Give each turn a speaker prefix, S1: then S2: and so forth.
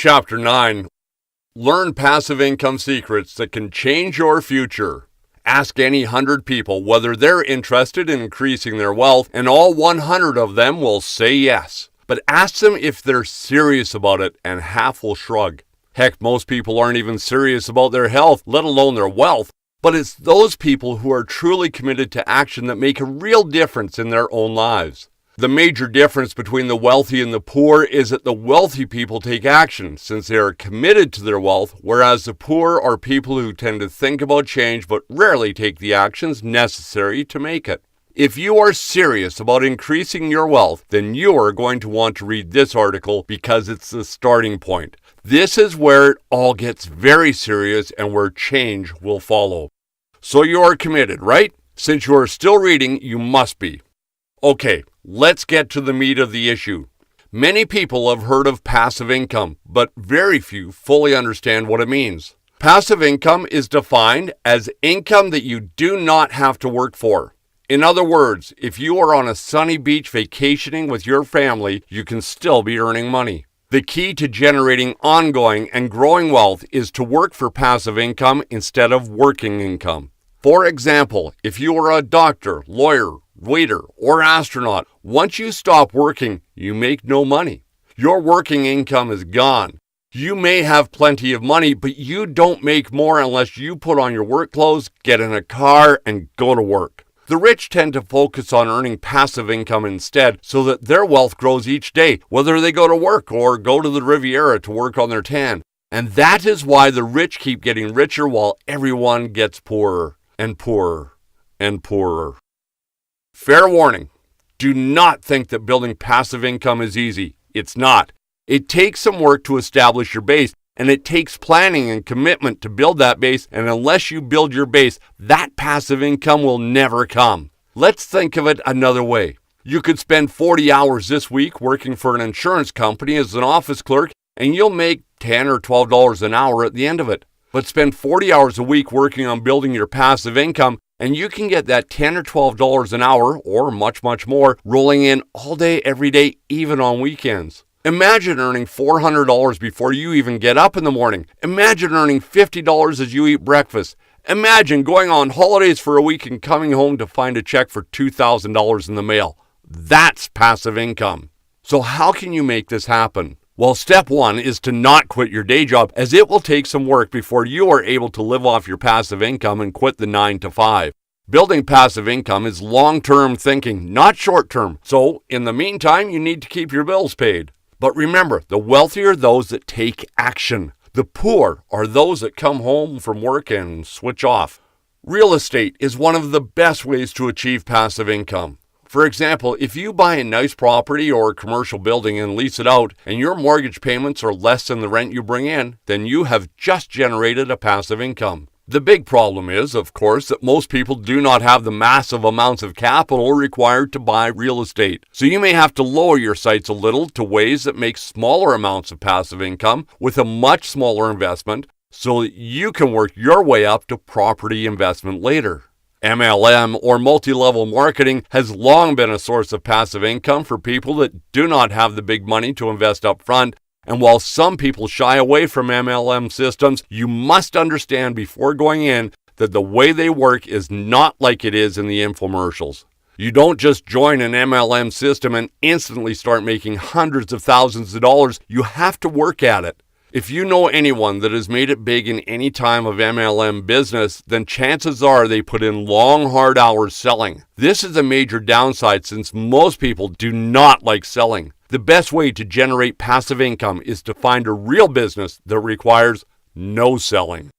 S1: Chapter 9. Learn passive income secrets that can change your future. Ask any 100 people whether they're interested in increasing their wealth, and all 100 of them will say yes. But ask them if they're serious about it, and half will shrug. Heck, most people aren't even serious about their health, let alone their wealth. But it's those people who are truly committed to action that make a real difference in their own lives. The major difference between the wealthy and the poor is that the wealthy people take action since they are committed to their wealth, whereas the poor are people who tend to think about change but rarely take the actions necessary to make it. If you are serious about increasing your wealth, then you are going to want to read this article because it's the starting point. This is where it all gets very serious and where change will follow. So you are committed, right? Since you are still reading, you must be. Okay, let's get to the meat of the issue. Many people have heard of passive income, but very few fully understand what it means. Passive income is defined as income that you do not have to work for. In other words, if you are on a sunny beach vacationing with your family, you can still be earning money. The key to generating ongoing and growing wealth is to work for passive income instead of working income. For example, if you are a doctor, lawyer, waiter, or astronaut, once you stop working, you make no money. Your working income is gone. You may have plenty of money, but you don't make more unless you put on your work clothes, get in a car, and go to work. The rich tend to focus on earning passive income instead so that their wealth grows each day, whether they go to work or go to the Riviera to work on their tan. And that is why the rich keep getting richer while everyone gets poorer and poorer and poorer. Fair warning, do not think that building passive income is easy. It's not. It takes some work to establish your base, and it takes planning and commitment to build that base, and unless you build your base, that passive income will never come. Let's think of it another way. You could spend 40 hours this week working for an insurance company as an office clerk, and you'll make $10 or $12 an hour at the end of it. But spend 40 hours a week working on building your passive income, and you can get that $10 or $12 an hour, or much, much more, rolling in all day, every day, even on weekends. Imagine earning $400 before you even get up in the morning. Imagine earning $50 as you eat breakfast. Imagine going on holidays for a week and coming home to find a check for $2,000 in the mail. That's passive income. So how can you make this happen? Well, step one is to not quit your day job, as it will take some work before you are able to live off your passive income and quit the 9 to 5. Building passive income is long-term thinking, not short-term. So, in the meantime, you need to keep your bills paid. But remember, the wealthy are those that take action. The poor are those that come home from work and switch off. Real estate is one of the best ways to achieve passive income. For example, if you buy a nice property or a commercial building and lease it out, and your mortgage payments are less than the rent you bring in, then you have just generated a passive income. The big problem is, of course, that most people do not have the massive amounts of capital required to buy real estate. So you may have to lower your sights a little to ways that make smaller amounts of passive income with a much smaller investment so that you can work your way up to property investment later. MLM, or multi-level marketing, has long been a source of passive income for people that do not have the big money to invest up front. And while some people shy away from MLM systems, you must understand before going in that the way they work is not like it is in the infomercials. You don't just join an MLM system and instantly start making hundreds of thousands of dollars. You have to work at it. If you know anyone that has made it big in any time of MLM business, then chances are they put in long, hard hours selling. This is a major downside since most people do not like selling. The best way to generate passive income is to find a real business that requires no selling.